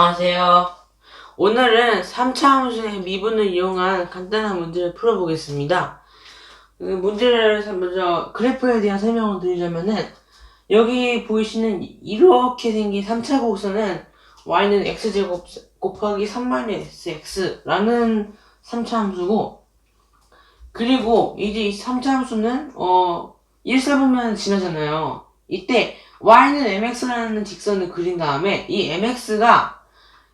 안녕하세요. 오늘은 3차 함수의 미분을 이용한 간단한 문제를 풀어보겠습니다. 그 문제를 먼저 그래프에 대한 설명을 드리자면은 여기 보이시는 이렇게 생긴 3차 곡선은 y는 x제곱 곱하기 3-x라는 3차 함수고, 그리고 이제 이 3차 함수는 1사분면 지나잖아요. 이때 y는 mx라는 직선을 그린 다음에 이 mx가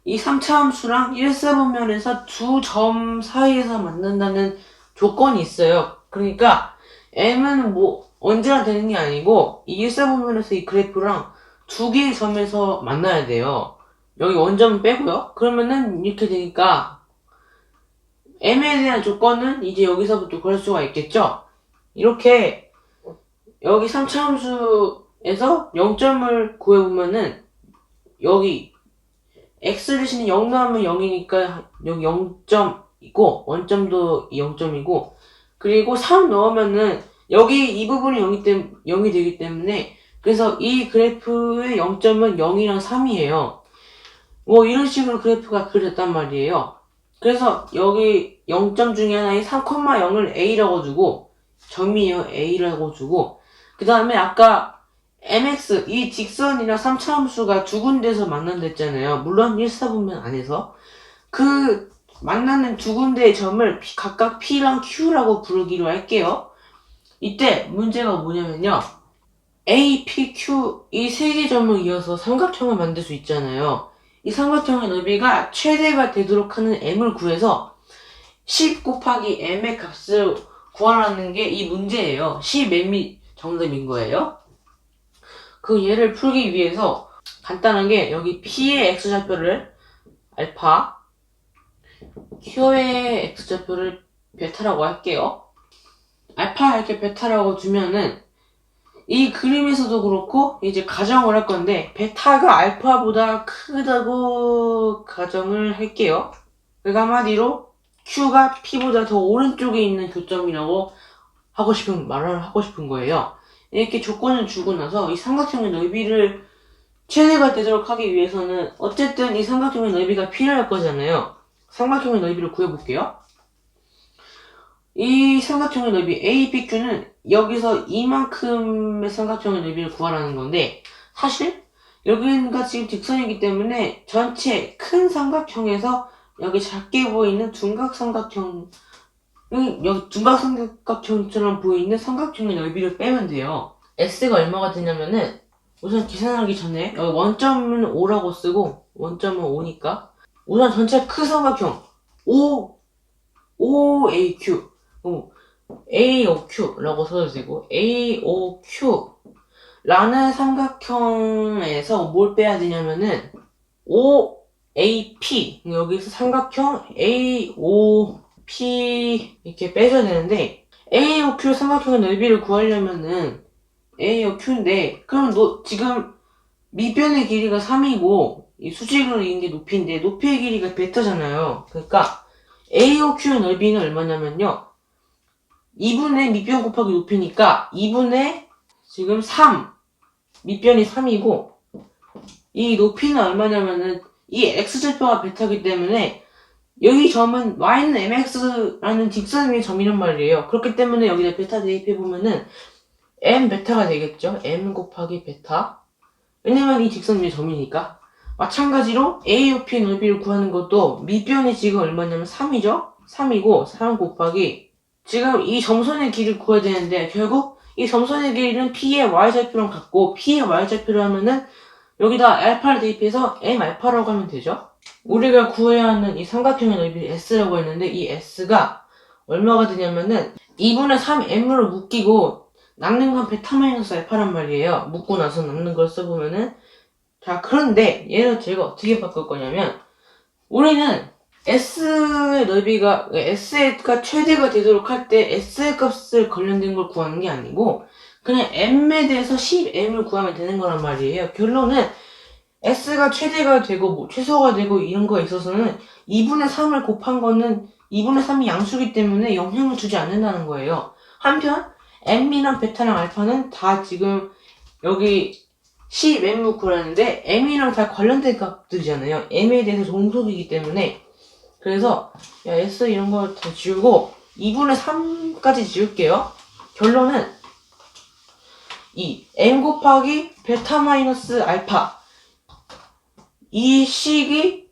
이 3차 함수랑 1사분면에서 두 점 사이에서 만난다는 조건이 있어요. 그러니까 m은 뭐 언제나 되는 게 아니고 이 1사분면에서 이 그래프랑 두 개의 점에서 만나야 돼요. 여기 원점은 빼고요. 그러면은 이렇게 되니까 m에 대한 조건은 이제 여기서부터 구할 수가 있겠죠. 이렇게 여기 3차 함수에서 0점을 구해보면은 여기 x 대신에 0 넣으면 0이니까 여기 0점이고 원점도 0점이고, 그리고 3 넣으면은 여기 이 부분이 0이 되기 때문에 그래서 이 그래프의 0점은 0이랑 3이에요. 뭐 이런 식으로 그래프가 그려졌단 말이에요. 그래서 여기 0점 중에 하나인 3,0을 a라고 주고, 점이에요. a라고 주고, 그 다음에 아까 mx, 이 직선이랑 3차 함수가 두 군데에서 만난댔잖아요. 물론 1사분면 안에서. 그 만나는 두 군데의 점을 각각 p랑 q라고 부르기로 할게요. 이때 문제가 뭐냐면요, a, p, q 이 세 개 점을 이어서 삼각형을 만들 수 있잖아요. 이 삼각형의 넓이가 최대가 되도록 하는 m을 구해서 10 곱하기 m의 값을 구하라는 게 이 문제예요. 10m이 정답인 거예요. 그 예를 풀기 위해서 간단하게 여기 p의 x좌표를 알파, q의 x좌표를 베타라고 할게요. 알파 이렇게 베타라고 두면은 이 그림에서도 그렇고 이제 가정을 할 건데 베타가 알파보다 크다고 가정을 할게요. 그러니까 한마디로 q가 p보다 더 오른쪽에 있는 교점이라고 말을 하고 싶은 거예요. 이렇게 조건을 주고 나서 이 삼각형의 넓이를 최대가 되도록 하기 위해서는 어쨌든 이 삼각형의 넓이가 필요할 거잖아요. 삼각형의 넓이를 구해볼게요. 이 삼각형의 넓이 ABQ는 여기서 이만큼의 삼각형의 넓이를 구하라는 건데, 사실 여기가 지금 직선이기 때문에 전체 큰 삼각형에서 여기 작게 보이는 둔각삼각형처럼 보이는 삼각형의 넓이를 빼면 돼요. S가 얼마가 되냐면은, 우선 계산하기 전에 여기 원점은 5라고 쓰고, 원점은 5니까 우선 전체 큰 삼각형 OAQ AOQ라고 써도 되고, AOQ라는 삼각형에서 뭘 빼야 되냐면은 OAP, 여기서 삼각형 AOP 이렇게 빼줘야 되는데, AOQ 삼각형의 넓이를 구하려면은 AOQ인데, 그럼 지금 밑변의 길이가 3이고 이 수직으로 있는 게 높이인데 높이의 길이가 베타잖아요. 그러니까 AOQ의 넓이는 얼마냐면요, 2분의 밑변 곱하기 높이니까 2분의 지금 3, 밑변이 3이고, 이 높이는 얼마냐면은 이 x좌표가 베타이기 때문에 여기 점은 y는 mx라는 직선 위의 점이란 말이에요. 그렇기 때문에 여기다 베타 대입해보면은 m 베타가 되겠죠. m 곱하기 베타. 왜냐면 이 직선 위의 점이니까. 마찬가지로 AOP의 넓이를 구하는 것도 밑변이 지금 얼마냐면 3이죠. 3이고 3 곱하기 지금 이 점선의 길이를 구해야 되는데, 결국 이 점선의 길이는 P의 Y좌표랑 같고, P의 Y좌표를 하면은 여기다 알파를 대입해서 M 알파라고 하면 되죠. 우리가 구해야 하는 이 삼각형의 넓이를 S라고 했는데, 이 S가 얼마가 되냐면은 2분의 3M으로 묶이고 남는 건 베타 마이너스 알파란 말이에요. 묶고 나서 남는 걸 써보면은. 자, 그런데 얘를 제가 어떻게 바꿀 거냐면, 우리는 S의 넓이가, S가 최대가 되도록 할 때 S의 값을 관련된 걸 구하는 게 아니고 그냥 M에 대해서 10M을 구하면 되는 거란 말이에요. 결론은 S가 최대가 되고 뭐 최소가 되고 이런 거에 있어서는 2분의 3을 곱한 거는 2분의 3이 양수기 때문에 영향을 주지 않는다는 거예요. 한편 M이랑 베타랑 알파는 다 지금 여기 10m을 구하는데 m이랑 다 관련된 값들이잖아요. m에 대해서 종속이기 때문에. 그래서 야 s 이런 거 다 지우고 2분의 3까지 지울게요. 결론은 이 m 곱하기 베타 마이너스 알파 이 식이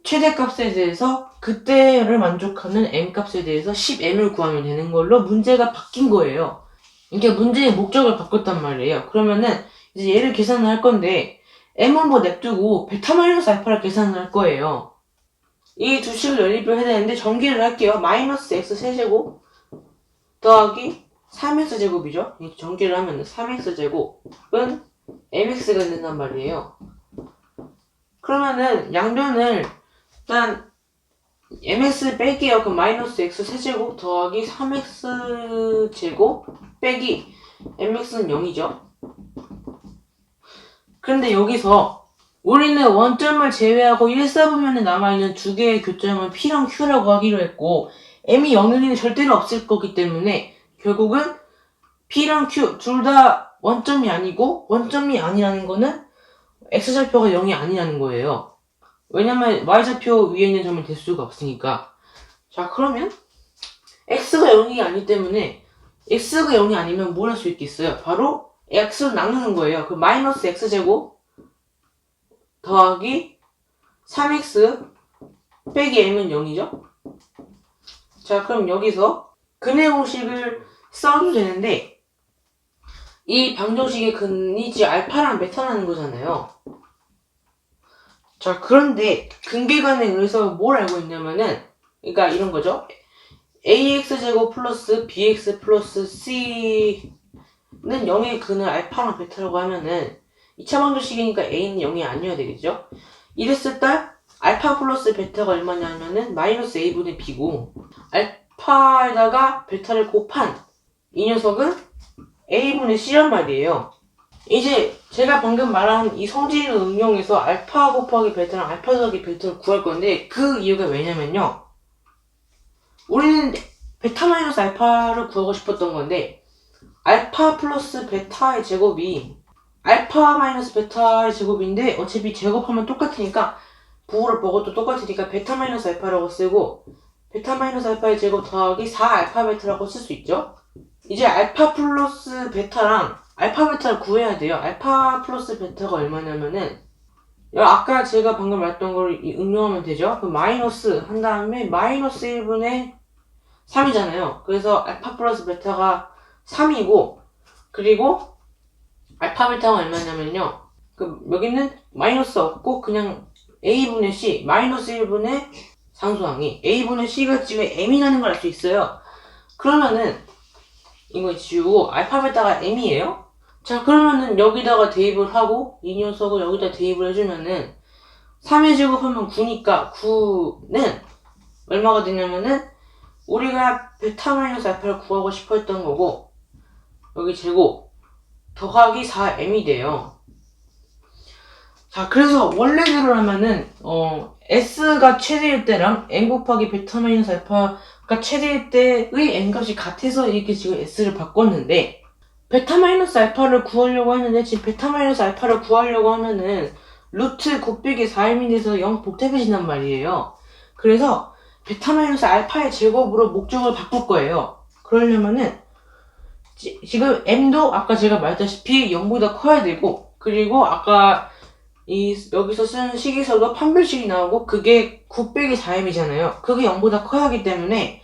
최대값에 대해서 그때를 만족하는 m값에 대해서 10m을 구하면 되는 걸로 문제가 바뀐 거예요. 이게 문제의 목적을 바꿨단 말이에요. 그러면은 이제 얘를 계산을 할 건데 m은 뭐 냅두고 베타 마이너스 알파를 계산을 할 거예요. 이 두 식을 연립을 해야 되는데 전개를 할게요. 마이너스 x 세제곱 더하기 3x제곱이죠. 이렇게 전개를 하면 3x제곱은 mx가 된단 말이에요. 그러면은 양변을 일단 mx 뺄게요. 그럼 마이너스 x 세제곱 더하기 3x제곱 빼기 mx는 0이죠. 그런데 여기서 우리는 원점을 제외하고 1사분면에 남아있는 두 개의 교점은 p랑 q라고 하기로 했고 m이 0일 리는 절대로 없을 거기 때문에 결국은 p랑 q 둘 다 원점이 아니고 원점이 아니라는 거는 x좌표가 0이 아니라는 거예요. 왜냐면 y좌표 위에 있는 점은 될 수가 없으니까. 자 그러면 x가 0이 아니기 때문에 x가 0이 아니면 뭘 할 수 있겠어요? 바로 x를 나누는 거예요. 그 마이너스 x제곱 더하기 3x 빼기 m은 0이죠? 자 그럼 여기서 근의 공식을 써도 되는데 이 방정식의 근이 지금 알파랑 베타라는 거잖아요. 자 그런데 근계관에 의해서 뭘 알고 있냐면은 그러니까 이런 거죠. ax제곱 플러스 bx 플러스 c는 0의 근을 알파랑 베타라고 하면은 2차 방정식이니까 a는 0이 아니어야 되겠죠. 이랬을 때 알파 플러스 베타가 얼마냐면은 마이너스 a분의 b고 알파에다가 베타를 곱한 이 녀석은 a분의 c란 말이에요. 이제 제가 방금 말한 이 성질을 응용해서 알파 곱하기 베타랑 알파 더하기 베타를 구할 건데 그 이유가 왜냐면요. 우리는 베타 마이너스 알파를 구하고 싶었던 건데 알파 플러스 베타의 제곱이 알파 마이너스 베타의 제곱인데 어차피 제곱하면 똑같으니까 부호를 먹어도 똑같으니까 베타 마이너스 알파라고 쓰고 베타 마이너스 알파의 제곱 더하기 4알파 베타라고 쓸 수 있죠. 이제 알파 플러스 베타랑 알파 베타를 구해야 돼요. 알파 플러스 베타가 얼마냐면은 아까 제가 방금 말했던 걸 응용하면 되죠. 그 마이너스 한 다음에 마이너스 1분의 3이잖아요. 그래서 알파 플러스 베타가 3이고 그리고 알파 베타가 얼마냐면요. 그 여기는 마이너스 없고 그냥 a분의 c 마이너스 1분의 상수항이 a분의 c가 지금 m이라는 걸 알 수 있어요. 그러면은 이거 지우고 알파 베타가 m이에요. 자 그러면은 여기다가 대입을 하고 이 녀석을 여기다 대입을 해주면은 3의 제곱하면 9니까 9는 얼마가 되냐면은 우리가 베타 마이너스 알파를 구하고 싶어 했던 거고 여기 제곱 더하기 4m이 돼요. 자 그래서 원래대로라면은 s가 최대일 때랑 n 곱하기 베타 마이너스 알파가 최대일 때의 n값이 같아서 이렇게 지금 s를 바꿨는데 베타 마이너스 알파를 구하려고 하는데 지금 베타 마이너스 알파를 구하려고 하면은 루트 곱빼기 4m이 돼서 0 복잡해진단 말이에요. 그래서 베타 마이너스 알파의 제곱으로 목적을 바꿀 거예요. 그러려면은 지금 m도 아까 제가 말했다시피 0보다 커야 되고 그리고 아까 여기서 쓴 식에서도 판별식이 나오고 그게 9 빼기 4m이잖아요. 그게 0보다 커야 하기 때문에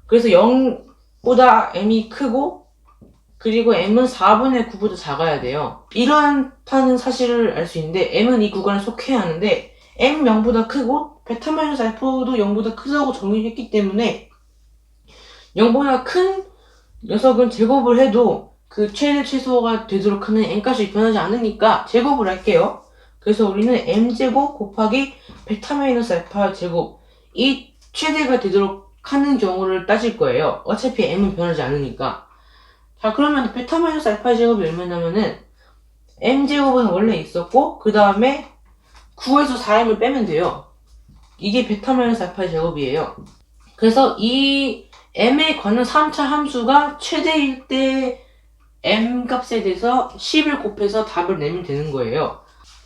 그래서 0보다 m이 크고 그리고 m은 4분의 9보다 작아야 돼요. 이렇다는 사실을 알 수 있는데 m은 이 구간에 속해야 하는데 m 0보다 크고 베타 마이너스 알파도 0보다 크다고 정의했기 때문에 0보다 큰 녀석은 제곱을 해도 그 최대 최소가 되도록 하는 n값이 변하지 않으니까 제곱을 할게요. 그래서 우리는 m제곱 곱하기 베타 마이너스 알파 제곱 이 최대가 되도록 하는 경우를 따질 거예요. 어차피 m은 변하지 않으니까. 자 그러면 베타 마이너스 알파 제곱이 얼마냐면은 m제곱은 원래 있었고 그 다음에 9에서 4m을 빼면 돼요. 이게 베타 마이너스 알파 제곱이에요. 그래서 이 m에 관한 3차 함수가 최대일 때 m 값에 대해서 10을 곱해서 답을 내면 되는 거예요.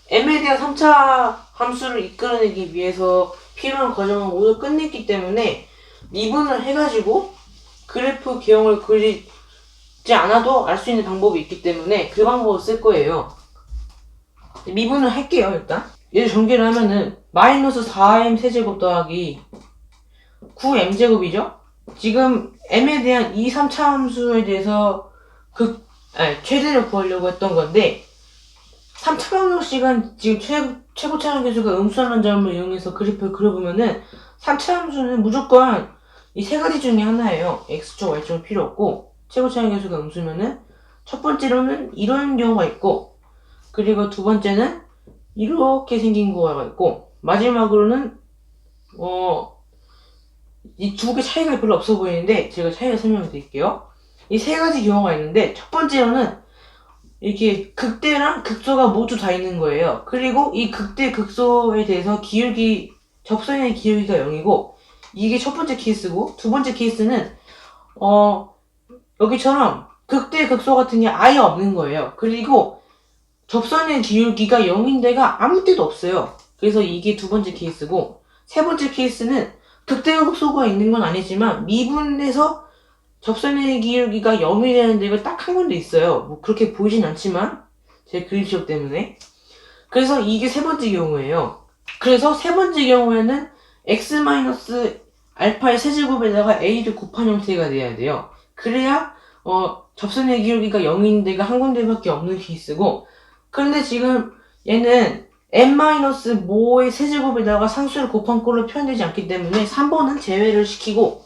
m에 대한 3차 함수를 이끌어내기 위해서 필요한 과정을 모두 끝냈기 때문에 미분을 해가지고 그래프 개형을 그리지 않아도 알 수 있는 방법이 있기 때문에 그 방법을 쓸 거예요. 미분을 할게요. 일단 얘를 전개를 하면은 마이너스 4m 세제곱 더하기 9m제곱이죠. 지금 m에 대한 이 3차 함수에 대해서 최대를 구하려고 했던 건데 3차 방정식은 지금 최고 차원 계수가 음수라는 점을 이용해서 그래프를 그려보면은 3차 함수는 무조건 이 세 가지 중에 하나예요. x축, y축은 필요 없고 최고 차원 계수가 음수면은 첫 번째로는 이런 경우가 있고 그리고 두 번째는 이렇게 생긴 거가 있고 마지막으로는 이 두 개 차이가 별로 없어 보이는데 제가 차이를 설명해 드릴게요. 이 세 가지 경우가 있는데 첫 번째로는 이렇게 극대랑 극소가 모두 다 있는 거예요. 그리고 이 극대 극소에 대해서 접선의 기울기가 0이고 이게 첫 번째 케이스고 두 번째 케이스는 여기처럼 극대 극소 같은 게 아예 없는 거예요. 그리고 접선의 기울기가 0인 데가 아무 데도 없어요. 그래서 이게 두 번째 케이스고 세 번째 케이스는 극대 극소가 있는 건 아니지만 미분해서 접선의 기울기가 0이 되는 데가 딱 한 군데 있어요. 뭐 그렇게 보이진 않지만 제 그림 시력 때문에. 그래서 이게 세 번째 경우예요. 그래서 세 번째 경우에는 x-알파의 세제곱에다가 a를 곱한 형태가 돼야 돼요. 그래야 접선의 기울기가 0인 데가 한 군데밖에 없는 케이스고 그런데 지금 얘는 n-모의 세제곱에다가 상수를 곱한 꼴로 표현되지 않기 때문에 3번은 제외를 시키고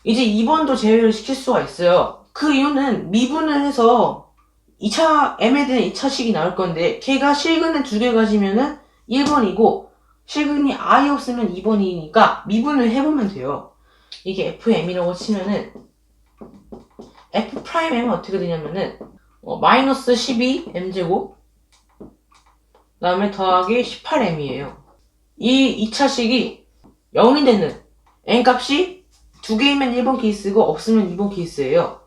이제 2번도 제외를 시킬 수가 있어요. 그 이유는 미분을 해서 m에 대한 2차식이 나올 건데 걔가 실근을 두 개 가지면은 1번이고 실근이 아예 없으면 2번이니까 미분을 해보면 돼요. 이게 fm이라고 치면은 f'm은 어떻게 되냐면은 마이너스 12m제곱 그 다음에 더하기 18m이에요. 이 2차식이 0이 되는 n값이 두 개이면 1번 케이스고 없으면 2번 케이스예요.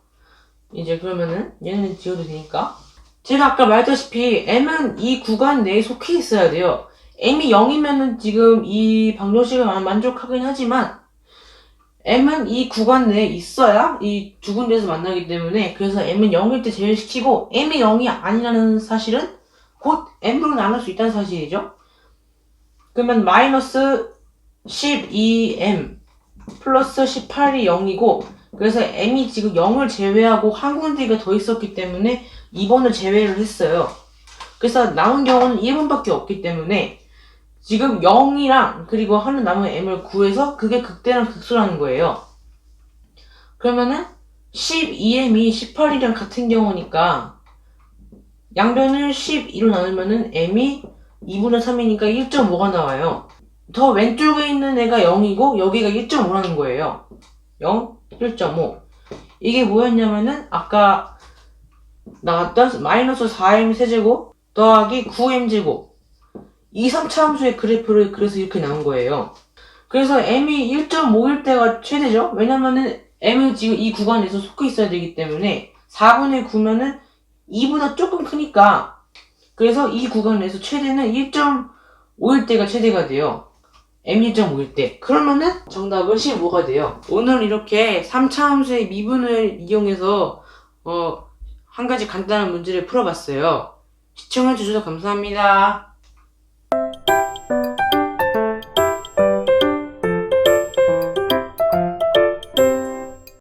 이제 그러면은 얘는 지워도 되니까 제가 아까 말했다시피 m은 이 구간 내에 속해 있어야 돼요. m이 0이면은 지금 이 방정식을 만족하긴 하지만 m은 이 구간 내에 있어야 이 두 군데에서 만나기 때문에 그래서 m은 0일 때 제외시키고 m이 0이 아니라는 사실은 곧 m으로 나눌 수 있다는 사실이죠. 그러면 마이너스 12m 플러스 18이 0이고 그래서 m이 지금 0을 제외하고 한 군데가 더 있었기 때문에 2번을 제외를 했어요. 그래서 남은 경우는 1번밖에 없기 때문에 지금 0이랑 그리고 하는 남은 m을 구해서 그게 극대랑 극소라는 거예요. 그러면은 12m이 18이랑 같은 경우니까 양변을 12로 나누면은 m이 2분의 3이니까 1.5가 나와요. 더 왼쪽에 있는 애가 0이고 여기가 1.5라는 거예요. 0, 1.5. 이게 뭐였냐면은 아까 나왔던 마이너스 4m 세제곱 더하기 9m제곱 이 3차 함수의 그래프를 그래서 이렇게 나온 거예요. 그래서 m이 1.5일 때가 최대죠. 왜냐면은 m은 지금 이 구간에서 속해 있어야 되기 때문에 4분의 9면은 2보다 조금 크니까 그래서 이 구간에서 최대는 1.5일 때가 최대가 돼요. m 1.5일 때. 그러면은 정답은 15가 돼요. 오늘 이렇게 3차 함수의 미분을 이용해서 한 가지 간단한 문제를 풀어봤어요. 시청해주셔서 감사합니다.